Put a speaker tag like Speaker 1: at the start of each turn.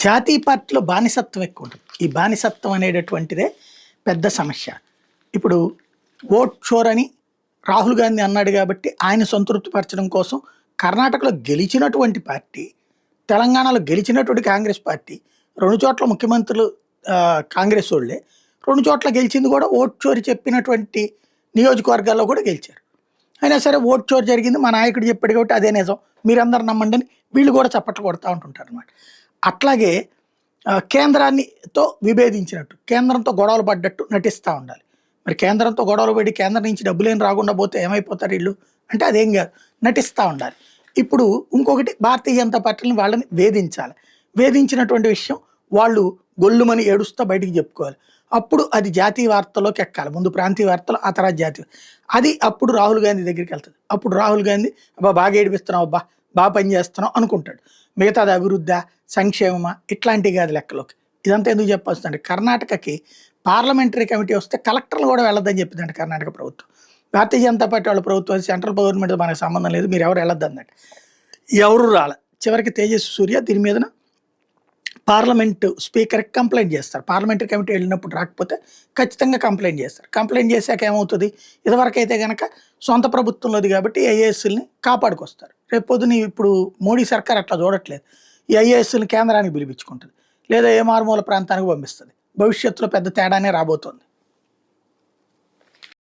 Speaker 1: జాతీయ పార్టీలో బానిసత్వం ఎక్కువ ఉంటుంది. ఈ బానిసత్వం అనేటటువంటిదే పెద్ద సమస్య. ఇప్పుడు ఓట్ షోర్ అని రాహుల్ గాంధీ అన్నాడు కాబట్టి ఆయన సంతృప్తిపరచడం కోసం కర్ణాటకలో గెలిచినటువంటి పార్టీ, తెలంగాణలో గెలిచినటువంటి కాంగ్రెస్ పార్టీ, 2 చోట్ల ముఖ్యమంత్రులు కాంగ్రెస్ వాళ్ళే, 2 చోట్ల గెలిచింది కూడా ఓట్ చోరీ చెప్పినటువంటి నియోజకవర్గాల్లో కూడా గెలిచారు. అయినా సరే ఓట్ చోరీ జరిగింది, మా నాయకుడు చెప్పాడు కాబట్టి అదే నిజం, మీరందరూ నమ్మండి అని వీళ్ళు కూడా చప్పట్లు కొడతా ఉంటుంటారు అనమాట. అట్లాగే కేంద్రాన్నితో విభేదించినట్టు, కేంద్రంతో గొడవలు పడ్డట్టు నటిస్తూ ఉండాలి. మరి కేంద్రంతో గొడవలు పడి కేంద్రం నుంచి డబ్బులేం రాకుండా పోతే ఏమైపోతారు వీళ్ళు అంటే అదేం కాదు, నటిస్తూ ఉండాలి. ఇప్పుడు ఇంకొకటి, భారతీయ జనతా పార్టీని వాళ్ళని వేధించాలి. వేధించినటువంటి విషయం వాళ్ళు గొల్లుమని ఏడుస్తూ బయటికి చెప్పుకోవాలి. అప్పుడు అది జాతీయ వార్తల్లోకి ఎక్కాలి. ముందు ప్రాంతీయ వార్తలు, ఆ తర్వాత జాతీయ. అది అప్పుడు రాహుల్ గాంధీ దగ్గరికి వెళ్తుంది. అప్పుడు రాహుల్ గాంధీ అబ్బా బాగా ఏడిపిస్తున్నావు, అబ్బా బాగా పని చేస్తున్నావు అనుకుంటాడు. మిగతాది అభివృద్ధి, సంక్షేమమా ఇట్లాంటివి కాదు లెక్కలోకి. ఇదంతా ఎందుకు చెప్పొస్తుందంటే, కర్ణాటకకి పార్లమెంటరీ కమిటీ వస్తే కలెక్టర్లు కూడా వెళ్ళొద్దని చెప్పిందంటే కర్ణాటక ప్రభుత్వం. భారతీయ జనతా పార్టీ వాళ్ళ ప్రభుత్వం, సెంట్రల్ గవర్నమెంట్ మనకు సంబంధం లేదు, మీరు ఎవరు వెళ్ళొద్దు అన్నట్టు. ఎవరు రాల. చివరికి తేజస్వి సూర్య దీని మీదన పార్లమెంటు స్పీకర్కి కంప్లైంట్ చేస్తారు. పార్లమెంటరీ కమిటీ వెళ్ళినప్పుడు రాకపోతే ఖచ్చితంగా కంప్లైంట్ చేస్తారు. కంప్లైంట్ చేశాక ఏమవుతుంది, ఇదివరకు అయితే కనుక సొంత ప్రభుత్వంలోది కాబట్టి ఐఏఎస్ని కాపాడుకొస్తారు. రేపు పొద్దున ఇప్పుడు మోడీ సర్కార్ అట్లా చూడట్లేదు. ఈ ఐఏఎస్ని కేంద్రానికి పిలిపించుకుంటుంది, లేదా ఏ మారుమూల ప్రాంతానికి పంపిస్తుంది. భవిష్యత్తులో పెద్ద తేడానే రాబోతోంది.